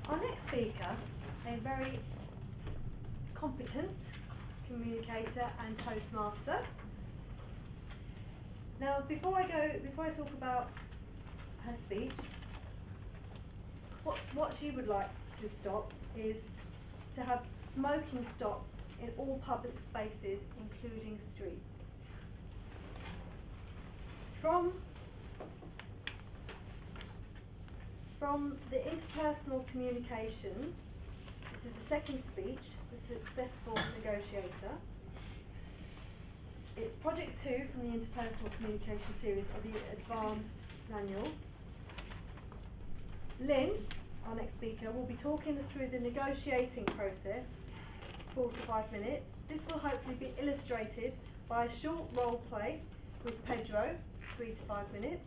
Our next speaker, a very competent communicator and Toastmaster. Now, before I talk about her speech, what she would like to stop is to have smoking stopped in all public spaces, including streets. From the interpersonal communication, this is the second speech, The Successful Negotiator. It's project 2 from the interpersonal communication series of the advanced manuals. Lynn, our next speaker, will be talking us through the negotiating process, 4 to 5 minutes. This will hopefully be illustrated by a short role play with Pedro, 3 to 5 minutes.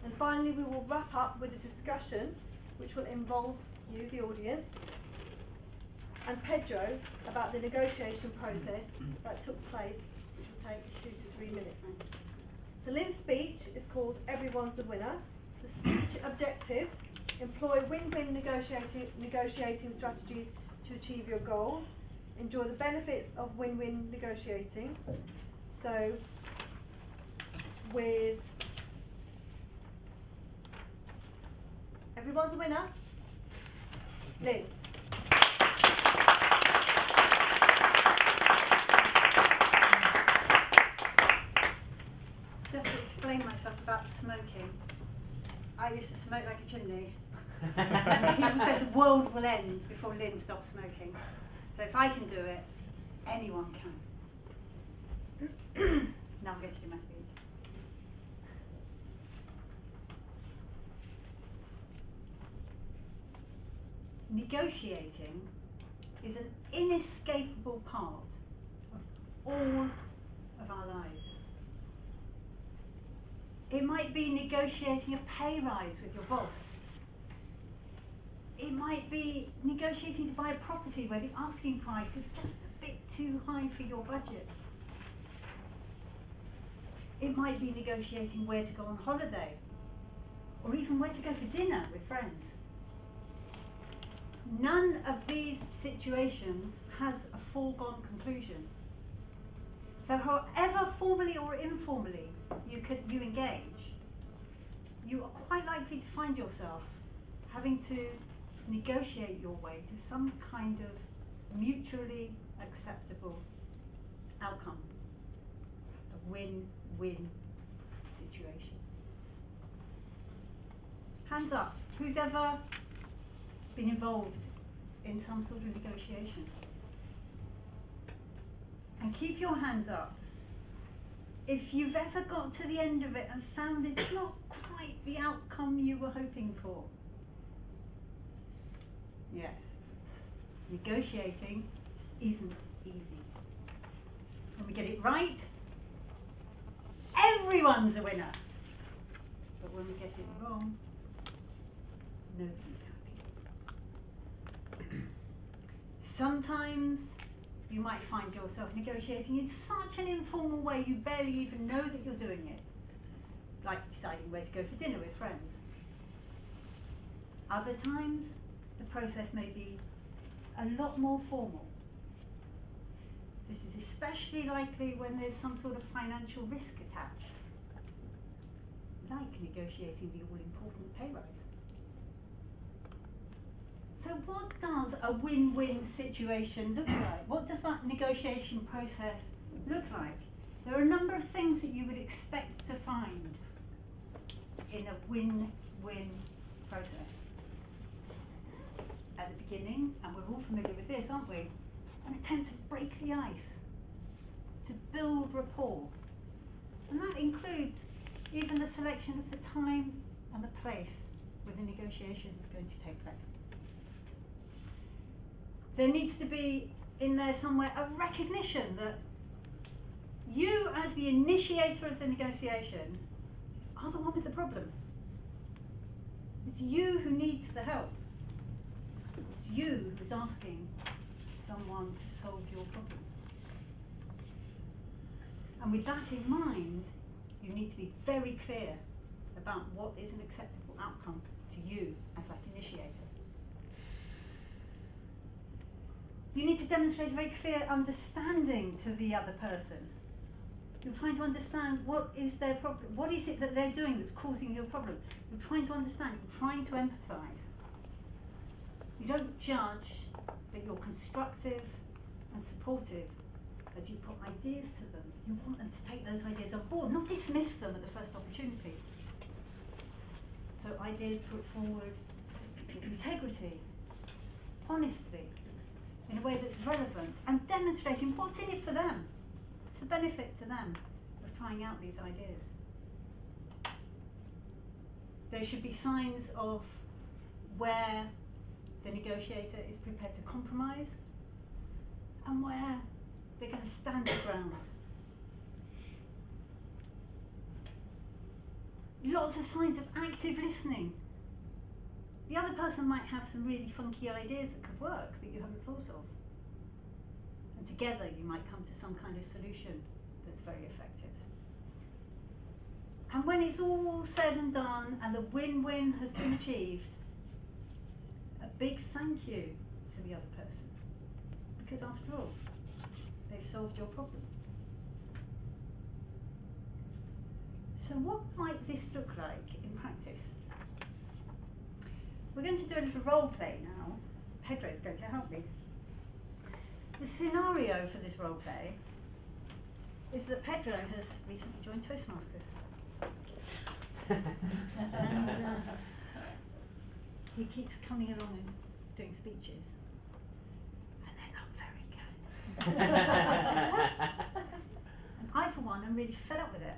And finally, we will wrap up with a discussion which will involve you, the audience, and Pedro about the negotiation process that took place, which will take 2 to 3 minutes. So Lynn's speech is called Everyone's a Winner. The speech objectives: employ win-win negotiating strategies to achieve your goals. Enjoy the benefits of win-win negotiating. So with Everyone's a Winner, Lynn. Just to explain myself about smoking, I used to smoke like a chimney. People said the world will end before Lynn stops smoking. So if I can do it, anyone can. Now I'm going to do my speech. Negotiating is an inescapable part of all of our lives. It might be negotiating a pay rise with your boss. It might be negotiating to buy a property where the asking price is just a bit too high for your budget. It might be negotiating where to go on holiday, or even where to go for dinner with friends. None of these situations has a foregone conclusion. So however formally or informally you engage, you are quite likely to find yourself having to negotiate your way to some kind of mutually acceptable outcome, a win-win situation. Hands up, who's ever been involved in some sort of negotiation? And keep your hands up if you've ever got to the end of it and found it's not quite the outcome you were hoping for. Yes, negotiating isn't easy. When we get it right, everyone's a winner. But when we get it wrong, nobody's happy. Sometimes you might find yourself negotiating in such an informal way you barely even know that you're doing it, like deciding where to go for dinner with friends. Other times, the process may be a lot more formal. This is especially likely when there's some sort of financial risk attached, like negotiating the all-important pay rise. So what does a win-win situation look like? What does that negotiation process look like? There are a number of things that you would expect to find in a win-win process. At the beginning, and we're all familiar with this, aren't we? An attempt to break the ice, to build rapport. And that includes even the selection of the time and the place where the negotiation is going to take place. There needs to be in there somewhere a recognition that you, as the initiator of the negotiation, are the one with the problem. It's you who needs the help. It's you who's asking someone to solve your problem. And with that in mind, you need to be very clear about what is an acceptable outcome to you as that initiator. You need to demonstrate a very clear understanding to the other person. You're trying to understand what is their problem, what is it that they're doing that's causing your problem. You're trying to understand, you're trying to empathise. You don't judge, but you're constructive and supportive as you put ideas to them. You want them to take those ideas on board, not dismiss them at the first opportunity. So ideas put forward with integrity, honestly, in a way that's relevant, and demonstrating what's in it for them. What's the benefit to them of trying out these ideas? There should be signs of where the negotiator is prepared to compromise and where they're going to stand their ground. Lots of signs of active listening. The other person might have some really funky ideas that could work that you haven't thought of. And together you might come to some kind of solution that's very effective. And when it's all said and done and the win-win has been achieved, a big thank you to the other person. Because after all, they've solved your problem. So what might this look like in practice? We're going to do a little role play now. Pedro's going to help me. The scenario for this role play is that Pedro has recently joined Toastmasters. And he keeps coming along and doing speeches. And they're not very good. And I, for one, am really fed up with it.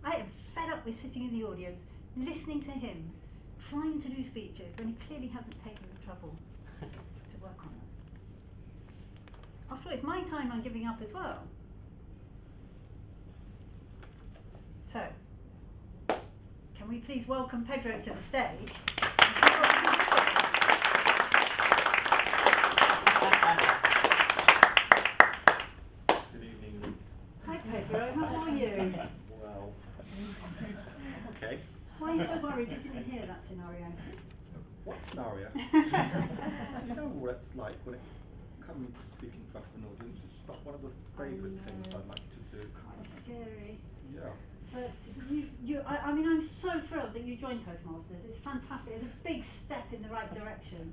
I am fed up with sitting in the audience, listening to him, trying to do speeches when he clearly hasn't taken the trouble to work on them. After all, it's my time I'm giving up as well. So, can we please welcome Pedro to the stage? Good evening. Hi Pedro, how are you? Well, okay. Why are you so worried you didn't hear that scenario? What scenario? You know what it's like when it comes to speak in front of an audience. It's not one of the favourite things I like to do. Quite scary. Yeah. But I mean, I'm so thrilled that you joined Toastmasters. It's fantastic. It's a big step in the right direction.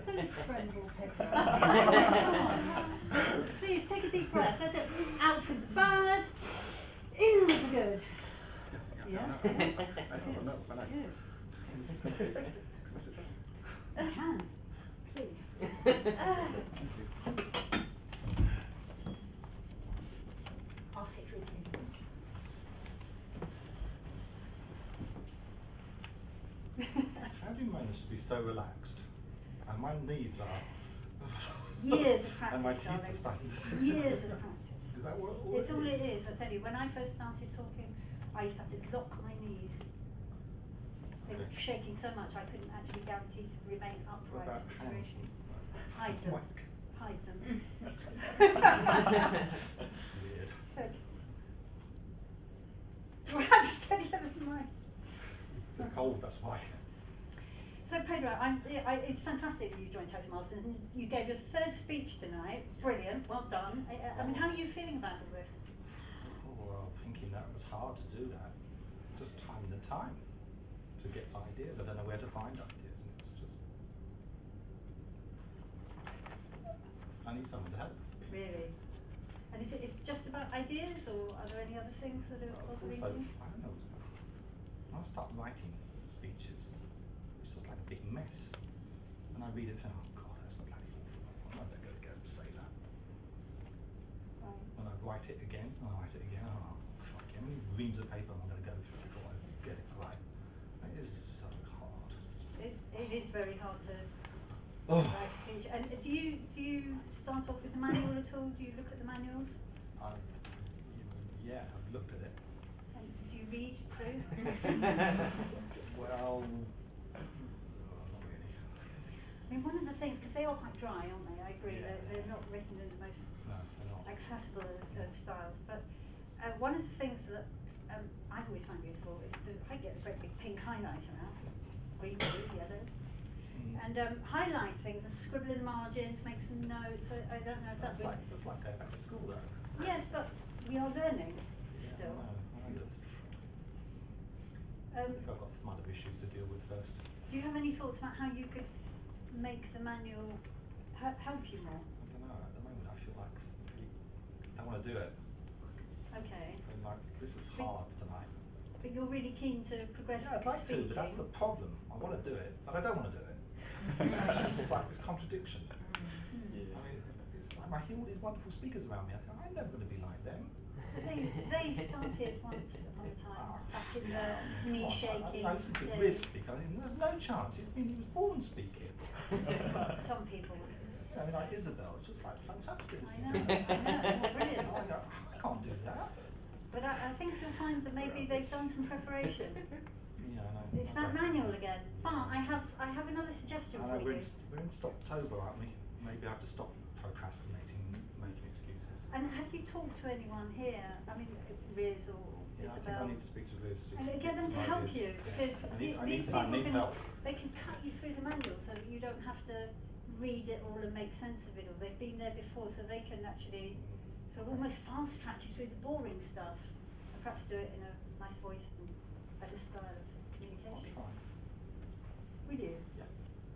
Don't tremble, Pedro. Please take a deep breath. That's it. Out with the bad, in with the good. Yeah. I know. Good. Good. You can. Please. Thank you. I'll sit with you. How do you manage to be so relaxed? And my knees are. Years of practice, And my teeth darling. are starting to. Years of practice. Is that what It's all it is, I tell you. When I first started talking, I used to have to lock my knees. They were shaking so much I couldn't actually guarantee to remain What upright about for the hands? duration. Hide them. Whack. Hide them. Weird. Good. Right, steady, never mind. They're cold, that's why. So Pedro, it's fantastic that you joined Toastmasters and you gave your third speech tonight. Brilliant, well done. I mean, how are you feeling about all this? Oh, well, thinking that it was hard to do that. Just timing the time to get ideas. I don't know where to find ideas, and it's just. I need someone to help. Really? And is it's just about ideas, or are there any other things that are Well, it's bothering also, you? I don't know, when I start writing speeches, it's just like a big mess. And I read it and oh God, that's bloody awful. I'm never going to go and say that. Right. When I write it again, oh fuck, how many reams of paper am I going to go through before I get it right? It is so hard. It is very hard to Oh. write speech. And do you start off with the manual at all? Do you look at the manuals? Yeah, I've looked at it. And do you read through? Well, not really. I mean, one of the things, because they are quite dry, aren't they? I agree, Yeah. they're not written in the most No, they're not. accessible of styles. But one of the things that I've always found useful is I get a great big pink highlighter out, green, blue, yellow, And highlight things, and scribble in the margins, make some notes. I don't know if that's That's like going back to school though. Yes, but we are learning Yeah, still. I know that's I think I've got some other issues to deal with first. Do you have any thoughts about how you could make the manual help you more? I don't know, at the moment I feel like I don't want to do it. Okay. So like, this is hard tonight. But you're really keen to progress Yeah, I'd with like to, speaking. but that's the problem. I want to do it, but I don't want to do it. It's just like this contradiction. Mm. I mean, it's like I hear all these wonderful speakers around me. I think I'm never going to be like them. They started once upon a time, back in the knee shaking I listened to days. Riz speak. I think there's no chance. He was born speaking. Some people. I mean, like Isabel, just like fantastic. I know, brilliant. I can't do that. But I think you'll find that maybe they've done some preparation. Yeah, I know. It's that manual again. But I have another suggestion I know, for you. we're in Stoptober, aren't we? Maybe I have to stop procrastinating, making excuses. And have you talked to anyone here? I mean, Riz or Yeah, I think Isabel? I need to speak to Riz. And get them to help you, because these people help. they can cut you through the manual so that you don't have to read it all and make sense of it all. They've been there before, so they can actually sort of almost fast track you through the boring stuff, and perhaps do it in a nice voice and better style of I'll communication. try. Will you? Yeah.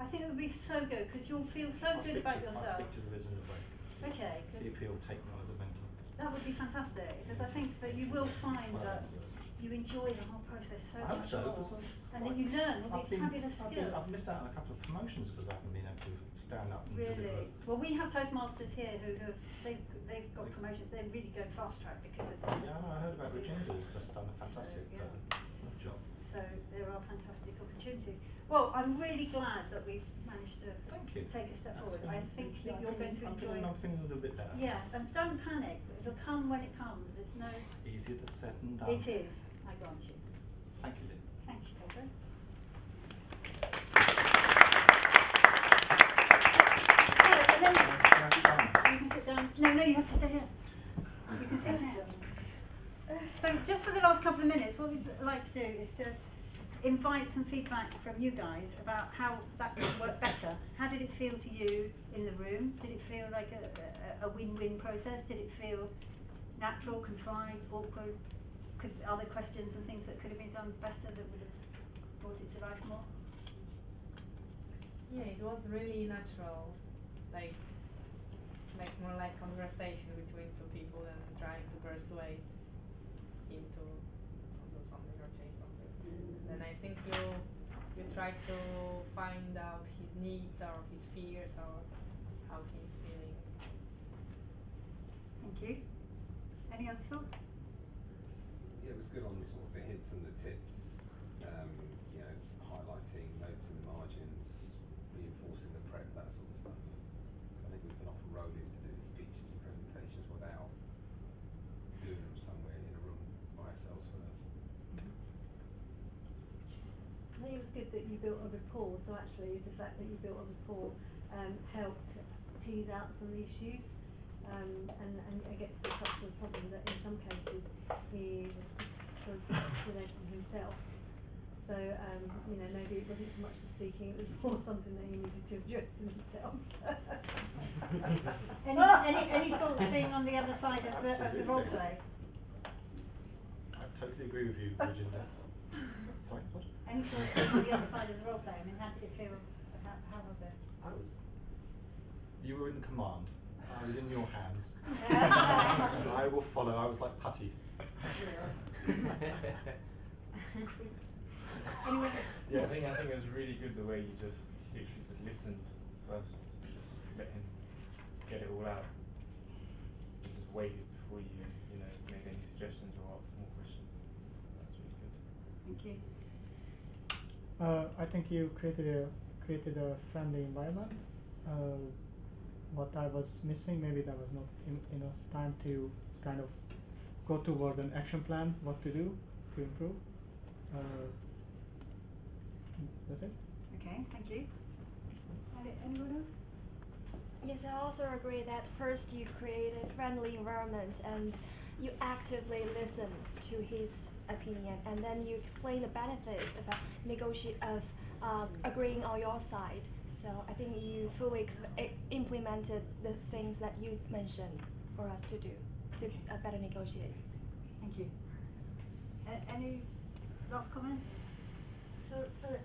I think it would be so good, because you'll feel so I'll good speak about to, yourself. I'll speak to Riz in a break. Okay, See 'cause if he'll take me on as a mentor. that would be fantastic, because I think that you will find that you enjoy the whole process so I hope much so, more, because and then you learn all these fabulous skills. I've missed out on a couple of promotions because I haven't been able to stand up and deliver. Really? Well, we have Toastmasters here who have they've got promotions. They're really going fast track because of that. Yeah, I know, I heard about Virginia who's just done a fantastic Yeah. job. So there are fantastic opportunities. Well, I'm really glad that we've managed to Thank you. take a step That's forward. been- I think yeah, that you're going to enjoy. I'm feeling a little bit better. Yeah, and don't panic. It'll come when it comes. It's no. Easier said than done. It is. I grant you. Thank you, Lynn. Thank you, Pedro. So, and then you can sit down. No, you have to stay here. You can sit here. So, just for the last couple of minutes, what we'd like to do is to invite some feedback from you guys about how that could work better. How did it feel to you in the room? Did it feel like a win-win process? Did it feel natural, contrived, awkward? Are there questions and things that could have been done better that would have brought it to life more? Yeah, it was really natural, like more like conversation between two people and trying to persuade him to do something or change something. And I think you try to find out his needs or his fears or how he's feeling. Thank you. Any other thoughts? Yeah, it was good on the sort of the hints and the tips, you know, highlighting notes in the margins, reinforcing the prep, that sort of stuff. I think we can often roll into doing speeches and presentations without doing them somewhere in a room by ourselves first. I think it was good that you built a rapport, so actually the fact that you built a rapport helped tease out some of the issues and get to the crux of the problem that in some cases he was explanating himself. So, you know, maybe it wasn't so much the speaking, it was more something that he needed to address himself. Any thoughts being on the other side of the role play? I totally agree with you, Virginia. Sorry, what? Any thoughts being on the other side of the role play? I mean, how did it feel? How was it? You were in command. I was in your hands. Yeah. So I will follow. I was like putty. Anyway, Yeah, I think it was really good the way you just literally just listened first, just let him get it all out. You just waited before you made any suggestions or asked more questions. That's really good. thank you. I think you created a friendly environment. What I was missing, maybe there was not enough time to kind of go toward an action plan, what to do to improve. That's it. Okay, thank you. Anyone else? Yes, I also agree that first you create a friendly environment and you actively listened to his opinion, and then you explain the benefits about agreeing on your side. So I think you fully implemented the things that you mentioned for us to do to better negotiate. Thank you. Any last comments? So,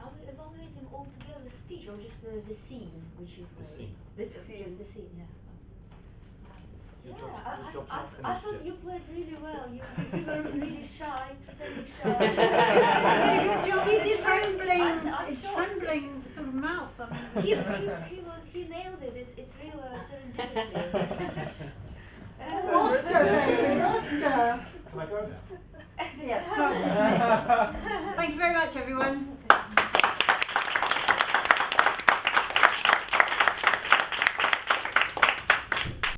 are we evaluating altogether the speech or just the scene which you The played? scene. Just the scene, yeah. Your Yeah, job's- your job's not I finished thought yet. you played really well. You were really shy, pretending shy. I did a good job. He It's did very- trembling, I'm it's shocked. trembling sort of mouth. I mean, He nailed it. It's real serendipity. Oscar, baby, Oscar. Can I go now? Yes, class dismissed. Thank you very much, everyone.